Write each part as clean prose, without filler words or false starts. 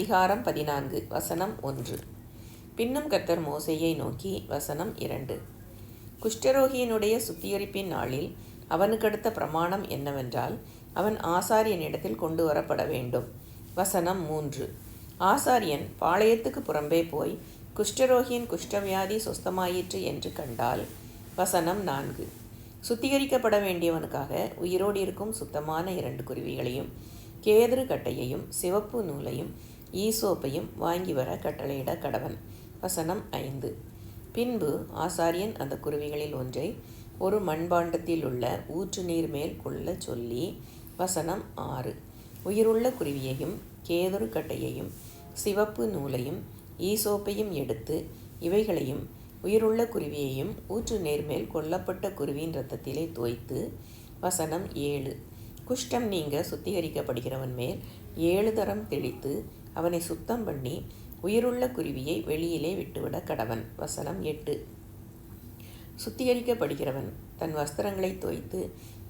அதிகாரம் 14 வசனம் 1. பின்னும் கர்த்தர் மோசேயை நோக்கி வசனம் 2. குஷ்டரோகியினுடைய சுத்திகரிப்பின் நாளில் அவனுக்கடுத்த பிரமாணம் என்னவென்றால், அவன் ஆசாரியனிடத்தில் கொண்டு வரப்பட வேண்டும். வசனம் 3. ஆசாரியன் பாளையத்துக்கு புறம்பே போய் குஷ்டரோகியின் குஷ்டவியாதி சொஸ்தமாயிற்று என்று கண்டால். வசனம் 4. சுத்திகரிக்கப்பட வேண்டியவனுக்காக உயிரோடு இருக்கும் சுத்தமான 2 குருவிகளையும் கேதுரு கட்டையையும் சிவப்பு நூலையும் ஈசோப்பையும் வாங்கி வர கட்டளையிட கடவன். வசனம் 5. பின்பு ஆசாரியன் அந்த குருவிகளில் ஒன்றை ஒரு மண்பாண்டத்தில் உள்ள ஊற்று நீர் மேல் கொள்ள சொல்லி. வசனம் 6. உயிருள்ள குருவியையும் கேதுரு கட்டையையும் சிவப்பு நூலையும் ஈசோப்பையும் எடுத்து இவைகளையும் உயிருள்ள குருவியையும் ஊற்று நேர்மேல் கொல்லப்பட்ட குருவியின் இரத்தத்திலே தோய்த்து. வசனம் 7. குஷ்டம் நீங்க சுத்திகரிக்கப்படுகிறவன் மேல் 7 தரம் தெளித்து அவனை சுத்தம் பண்ணி உயிருள்ள குருவியை வெளியிலே விட்டுவிட கடவன். வசனம் 8. சுத்திகரிக்கப்படுகிறவன் தன் வஸ்திரங்களை தோய்த்து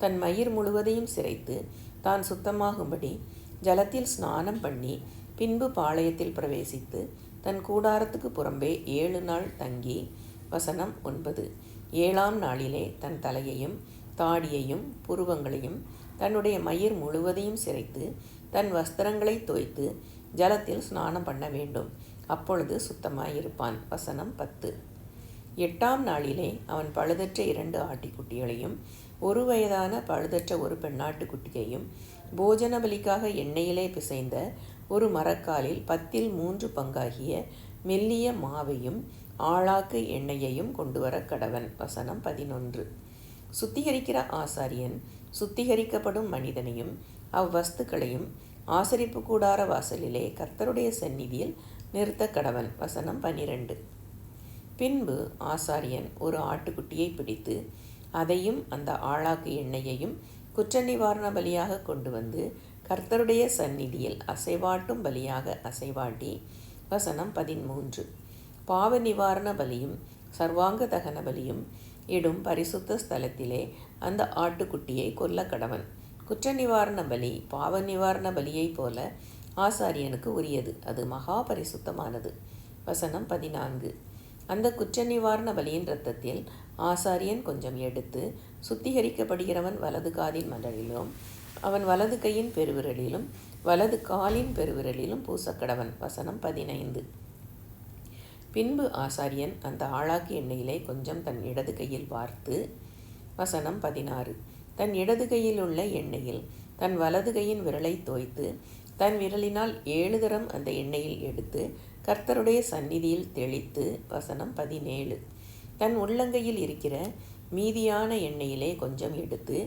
தன் மயிர் முழுவதையும் சிரைத்து தான் சுத்தமாகும்படி ஜலத்தில் ஸ்நானம் பண்ணி பின்பு பாளையத்தில் பிரவேசித்து தன் கூடாரத்துக்கு புறம்பே 7 நாள் தங்கி. வசனம் 9. 7ஆம் நாளிலே தன் தலையையும் தாடியையும் புருவங்களையும் தன்னுடைய மயிர் முழுவதையும் சிரைத்து தன் வஸ்திரங்களை தோய்த்து ஜலத்தில் ஸ்நானம் பண்ண வேண்டும். அப்பொழுது சுத்தமாயிருப்பான். வசனம் 10. 8ஆம் நாளிலே அவன் பழுதற்ற 2 ஆட்டிக்குட்டிகளையும் 1 வயதான பழுதற்ற 1 பெண்ணாட்டுக்குட்டியையும் போஜன பலிக்காக எண்ணெயிலே பிசைந்த ஒரு மரக்காலில் 10 பங்காகிய மெல்லிய மாவையும் ஆழாக்கு எண்ணெயையும் கொண்டு வர கடவன். வசனம் 11. சுத்திகரிக்கிற ஆசாரியன் சுத்திகரிக்கப்படும் மனிதனையும் அவ்வஸ்துக்களையும் ஆசரிப்பு கூடார வாசலிலே கர்த்தருடைய சந்நிதியில் நிறுத்த கடவன். வசனம் 12. பின்பு ஆசாரியன் ஒரு ஆட்டுக்குட்டியை பிடித்து அதையும் அந்த ஆழாக்கு எண்ணெயையும் குற்ற நிவாரண பலியாக கொண்டு வந்து கர்த்தருடைய சந்நிதியில் அசைவாட்டும் பலியாக அசைவாட்டி. வசனம் 13. பாவ நிவாரண பலியும் சர்வாங்க தகன பலியும் இடும் பரிசுத்த ஸ்தலத்திலே அந்த ஆட்டுக்குட்டியை கொல்ல கடவன். குற்ற நிவாரண பலி பாவ நிவாரண பலியைப் போல ஆசாரியனுக்கு உரியது, அது மகா பரிசுத்தமானது. வசனம் 14. அந்த குற்ற நிவாரண பலியின் இரத்தத்தில் ஆசாரியன் கொஞ்சம் எடுத்து சுத்திகரிக்கப்படுகிறவன் வலது காதின் மடலிலும் அவன் வலது கையின் பெருவிரலிலும் வலது காலின் பெருவிரலிலும் பூசக்கடவன். வசனம் 15. பின்பு ஆசாரியன் அந்த ஆழாக்கு எண்ணெயிலே கொஞ்சம் தன் இடது கையில் வார்த்து. வசனம் 16. தன் இடது கையில் உள்ள எண்ணெயில் தன் வலது கையின் விரலை தோய்த்து தன் விரலினால் 7 தரம் அந்த எண்ணெயில் எடுத்து கர்த்தருடைய சந்நிதியில் தெளித்து. வசனம் 17. தன் உள்ளங்கையில் இருக்கிற மீதியான எண்ணெயிலே கொஞ்சம் எடுத்து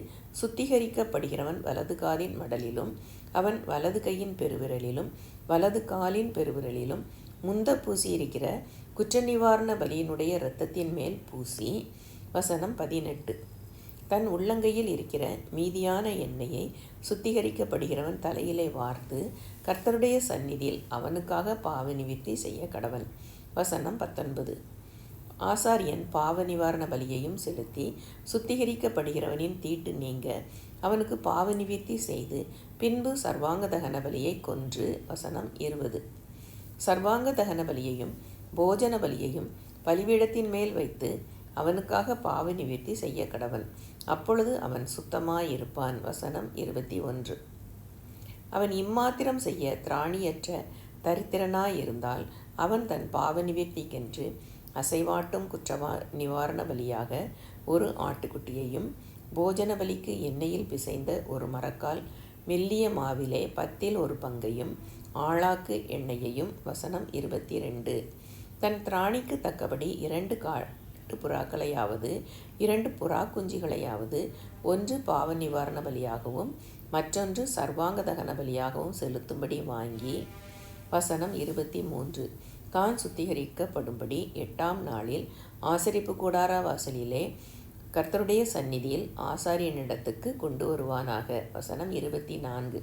சுத்திகரிக்கப்படுகிறவன் வலது காலின் மடலிலும் அவன் வலது கையின் பெருவிரலிலும் வலது காலின் பெருவிரலிலும் முந்த பூசியிருக்கிற குற்ற நிவாரண பலியினுடைய இரத்தத்தின் மேல் பூசி. வசனம் 18. தன் உள்ளங்கையில் இருக்கிற மீதியான எண்ணெயை சுத்திகரிக்கப்படுகிறவன் தலையிலே வார்த்து கர்த்தருடைய சந்நிதியில் அவனுக்காக பாவ நிவிர்த்தி செய்ய கடவன். வசனம் 19. ஆசாரியன் பாவ நிவாரண பலியையும் செலுத்தி சுத்திகரிக்கப்படுகிறவனின் தீட்டு நீங்க அவனுக்கு பாவ நிவிர்த்தி செய்து பின்பு சர்வாங்க தகன பலியை கொன்று. வசனம் 20. சர்வாங்க தகன பலியையும் போஜன பலியையும் பலிபீடத்தின் மேல் வைத்து அவனுக்காக பாவ நிவிர்த்தி செய்ய கடவன். அப்பொழுது அவன் சுத்தமாயிருப்பான். வசனம் 21. அவன் இம்மாத்திரம் செய்ய திராணியற்ற தரித்திரனாயிருந்தால் அவன் தன் பாவ நிவிர்த்திக்கென்று அசைவாட்டும் நிவாரண பலியாக ஒரு ஆட்டுக்குட்டியையும் போஜன பலிக்கு எண்ணெயில் பிசைந்த ஒரு மரக்கால் மெல்லிய மாவிலே 10 பங்கையும் ஆழாக்கு எண்ணெயையும். வசனம் 22. தன் திராணிக்கு தக்கபடி 2 காட்டு புறாக்களையாவது 2 புறா குஞ்சுகளையாவது ஒன்று பாவ நிவாரண பலியாகவும் மற்றொன்று சர்வாங்க தகன பலியாகவும் செலுத்தும்படி வாங்கி. வசனம் 23. தான் சுத்திகரிக்கப்படும்படி 8ஆம் நாளில் ஆசரிப்பு கூடார வாசலிலே கர்த்தருடைய சந்நிதியில் ஆசாரியனிடத்துக்கு கொண்டு வருவானாக. வசனம் 24.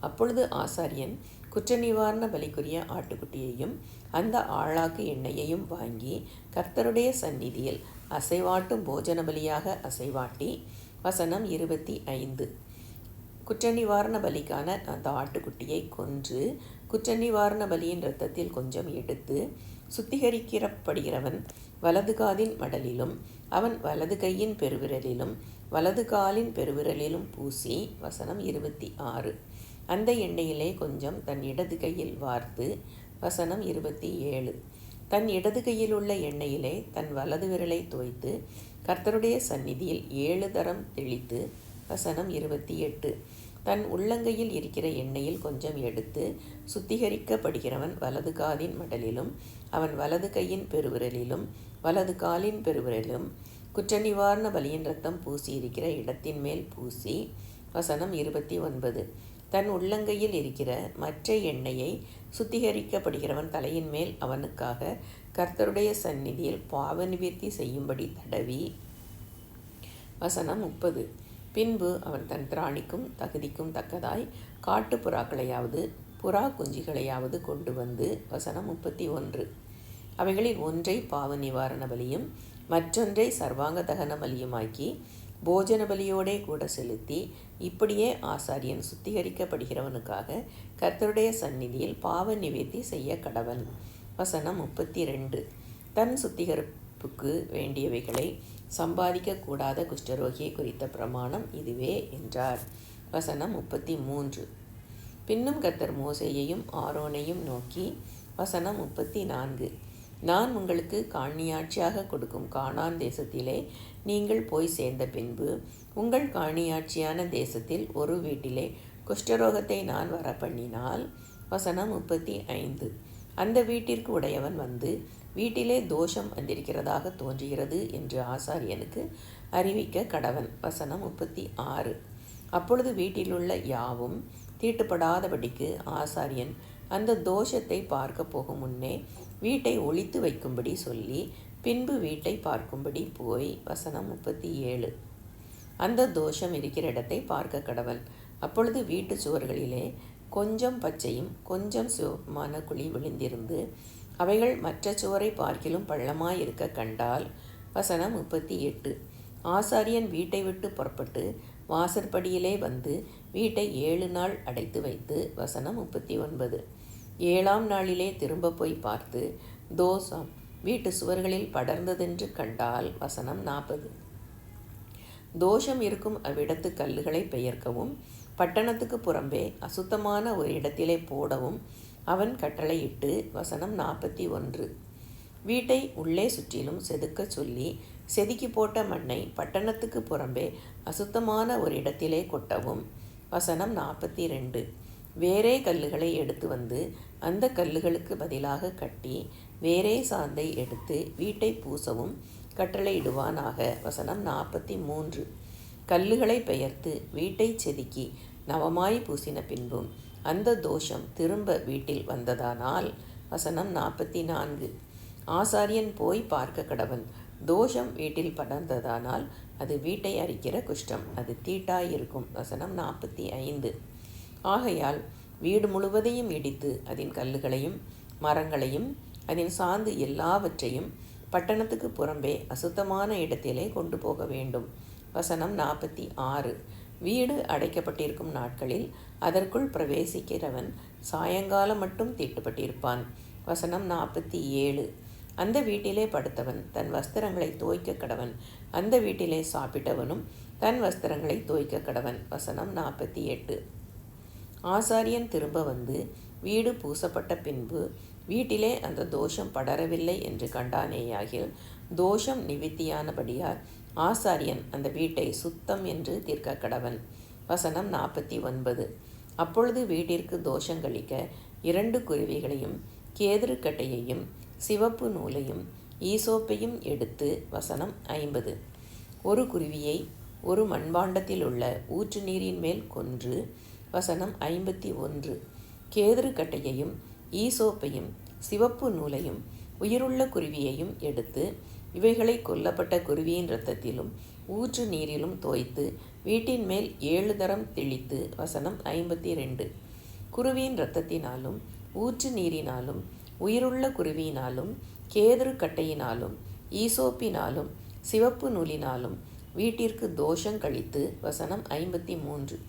அப்பொழுது ஆசாரியன் குற்ற நிவாரண பலிக்குரிய ஆட்டுக்குட்டியையும் அந்த ஆழாக்கு எண்ணெயையும் வாங்கி கர்த்தருடைய சந்நிதியில் அசைவாட்டும் போஜன பலியாக அசைவாட்டி. வசனம் 25. குற்ற நிவாரண பலிக்கான அந்த ஆட்டுக்குட்டியை கொன்று குற்ற நிவாரண பலியின் இரத்தத்தில் கொஞ்சம் எடுத்து சுத்திகரிக்கப்படுகிறவன் வலது காதின் மடலிலும் அவன் வலது கையின் பெருவிரலிலும் வலது காலின் பெருவிரலிலும் பூசி. வசனம் 26. அந்த எண்ணெயிலே கொஞ்சம் தன் இடது கையில் வார்த்து. வசனம் 27. தன் இடது கையில் உள்ள எண்ணெயிலே தன் வலது விரலை தோய்த்து கர்த்தருடைய சந்நிதியில் 7 தரம் தெளித்து. வசனம் 28. தன் உள்ளங்கையில் இருக்கிற எண்ணெயில் கொஞ்சம் எடுத்து சுத்திகரிக்கப்படுகிறவன் வலது காதின் மடலிலும் அவன் வலது கையின் பெருவிரலிலும் வலது காலின் பெருவிரலிலும் குற்ற நிவாரண பலியின் இரத்தம் பூசியிருக்கிற இடத்தின் மேல் பூசி. வசனம் 29. தன் உள்ளங்கையில் இருக்கிற மற்ற எண்ணெயை சுத்திகரிக்கப்படுகிறவன் தலையின் மேல் அவனுக்காக கர்த்தருடைய சந்நிதியில் பாவ நிவர்த்தி செய்யும்படி தடவி. வசனம் 30. பின்பு அவன் தன் திராணிக்கும் தகுதிக்கும் தக்கதாய் காட்டுப்புறாக்களையாவது புறா குஞ்சுகளையாவது கொண்டு வந்து. வசனம் 31. அவைகளில் ஒன்றை பாவ நிவாரண பலியும் மற்றொன்றை சர்வாங்க தகன பலியுமாக்கி போஜன பலியோடே கூட செலுத்தி, இப்படியே ஆசாரியன் சுத்திகரிக்கப்படுகிறவனுக்காக கர்த்தருடைய சந்நிதியில் பாவ நிவர்த்தி செய்ய கடவன். வசனம் 32. தன் சுத்திகரிப்புக்கு வேண்டியவைகளை சம்பாதிக்கக்கூடாத குஷ்டரோகியை குறித்த பிரமாணம் இதுவே என்றார். வசனம் 33. பின்னும் கர்த்தர் மோசேயையும் ஆரோனையும் நோக்கி. வசனம் 34. நான் உங்களுக்கு காணியாட்சியாக கொடுக்கும் கானான் தேசத்திலே நீங்கள் போய் சேர்ந்த பின்பு உங்கள் காணியாட்சியான தேசத்தில் ஒரு வீட்டிலே குஷ்டரோகத்தை நான் வரப்பண்ணினால். வசனம் 35. அந்த வீட்டிற்கு உடையவன் வந்து வீட்டிலே தோஷம் வந்திருக்கிறதாக தோன்றுகிறது என்று ஆசாரியனுக்கு அறிவிக்க கடவன். வசனம் 36. அப்பொழுது வீட்டிலுள்ள யாவும் தீட்டுப்படாதபடிக்கு ஆசாரியன் அந்த தோஷத்தை பார்க்க போகும் முன்னே வீட்டை ஒளித்து வைக்கும்படி சொல்லி பின்பு வீட்டை பார்க்கும்படி போய். வசனம் 37. அந்த தோஷம் இருக்கிற இடத்தை பார்க்க கடவன். அப்பொழுது வீட்டு சுவர்களிலே கொஞ்சம் பச்சையும் கொஞ்சம் சிவப்புமான குழி விழுந்திருந்து அவைகள் மற்ற சுவரை பார்க்கிலும் பள்ளமாயிருக்க கண்டால். வசனம் 38. ஆசாரியன் வீட்டை விட்டு புறப்பட்டு வாசற்படியிலே வந்து வீட்டை 7 நாள் அடைத்து வைத்து. வசனம் 39. 7ஆம் நாளிலே திரும்ப போய் பார்த்து தோஷம் வீட்டு சுவர்களில் படர்ந்ததென்று கண்டால். வசனம் 40. தோஷம் இருக்கும் அவ்விடத்து கல்லுகளை பெயர்க்கவும் பட்டணத்துக்கு புறம்பே அசுத்தமான ஒரு இடத்திலே போடவும் அவன் கட்டளையிட்டு. வசனம் 41. வீட்டை உள்ளே சுற்றிலும் செதுக்க சொல்லி செதுக்கி போட்ட மண்ணை பட்டணத்துக்கு புறம்பே அசுத்தமான ஒரு இடத்திலே கொட்டவும். வசனம் 42. வேறே கல்லுகளை எடுத்து வந்து அந்த கல்லுகளுக்கு பதிலாக கட்டி வேறே சாந்தை எடுத்து வீட்டை பூசவும் கட்டளையிடுவானாக. வசனம் 43. கல்லுகளை பெயர்த்து வீட்டை செதுக்கி நவமாய் பூசின பின்பும் அந்த தோஷம் திரும்ப வீட்டில் வந்ததானால். வசனம் 44. ஆசாரியன் போய் பார்க்க கடவன். தோஷம் வீட்டில் படர்ந்ததானால் அது வீட்டை அரிக்கிற குஷ்டம், அது தீட்டாயிருக்கும். வசனம் 45. ஆகையால் வீடு முழுவதையும் இடித்து அதன் கல்லுகளையும் மரங்களையும் அதன் சாந்து எல்லாவற்றையும் பட்டணத்துக்கு புறம்பே அசுத்தமான இடத்திலே கொண்டு போக வேண்டும். வசனம் 46. வீடு அடைக்கப்பட்டிருக்கும் நாட்களில் அதற்குள் பிரவேசிக்கிறவன் சாயங்காலம் மட்டும் தீட்டுப்பட்டிருப்பான். வசனம் 47. அந்த வீட்டிலே படுத்தவன் தன் வஸ்திரங்களை தோய்க்க கடவன். அந்த வீட்டிலே சாப்பிட்டவனும் தன் வஸ்திரங்களை தோய்க்க கடவன். வசனம் 48. ஆசாரியன் திரும்ப வந்து வீடு பூசப்பட்ட பின்பு வீட்டிலே அந்த தோஷம் படரவில்லை என்று கண்டானேயாகில் தோஷம் நிவித்தியானபடியால் ஆசாரியன் அந்த வீட்டை சுத்தம் என்று தீர்க்க கடவன். வசனம் 49. அப்பொழுது வீட்டிற்கு தோஷங்களிக்க 2 குருவிகளையும் கேதுருக்கட்டையையும் சிவப்பு நூலையும் ஈசோப்பையும் எடுத்து. வசனம் 50. ஒரு குருவியை ஒரு மண்பாண்டத்தில் உள்ள ஊற்று நீரின் மேல் கொன்று. வசனம் 51. கேதுருக்கட்டையையும் ஈசோப்பையும் சிவப்பு நூலையும் உயிருள்ள குருவியையும் எடுத்து இவைகளை கொல்லப்பட்ட குருவியின் இரத்தத்திலும் ஊற்று நீரிலும் தோய்த்து வீட்டின் மேல் 7 தரம் தெளித்து. வசனம் 52. குருவியின் இரத்தத்தினாலும் ஊற்று நீரினாலும் உயிருள்ள குருவியினாலும் கேதுருக்கட்டையினாலும் ஈசோப்பினாலும் சிவப்பு நூலினாலும் வீட்டிற்கு தோஷம் கழித்து. வசனம் 53.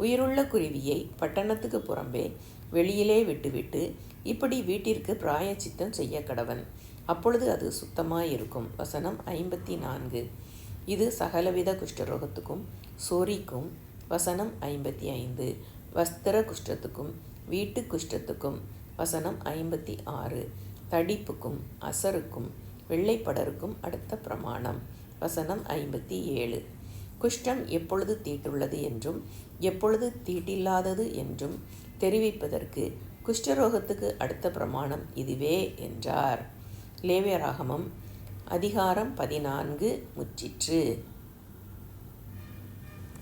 உயிருள்ள குருவியை பட்டணத்துக்கு புறம்பே வெளியிலே விட்டுவிட்டு இப்படி வீட்டிற்கு பிராயச்சித்தம் செய்ய கடவன். அப்பொழுது அது சுத்தமாயிருக்கும். வசனம் 54. இது சகலவித குஷ்டரோகத்துக்கும் சோரிக்கும். வசனம் 55. வஸ்திர குஷ்டத்துக்கும் வீட்டு குஷ்டத்துக்கும். வசனம் 56. தடிப்புக்கும் அசருக்கும் வெள்ளைப்படருக்கும் அடுத்த பிரமாணம். வசனம் 57. குஷ்டம் எப்பொழுது தீட்டுள்ளது என்றும் எப்பொழுது தீட்டில்லாதது என்றும் தெரிவிப்பதற்கு குஷ்டரோகத்துக்கு அடுத்த பிரமாணம் இதுவே என்றார். லேவியராகமம் அதிகாரம் 14 முற்றிற்று.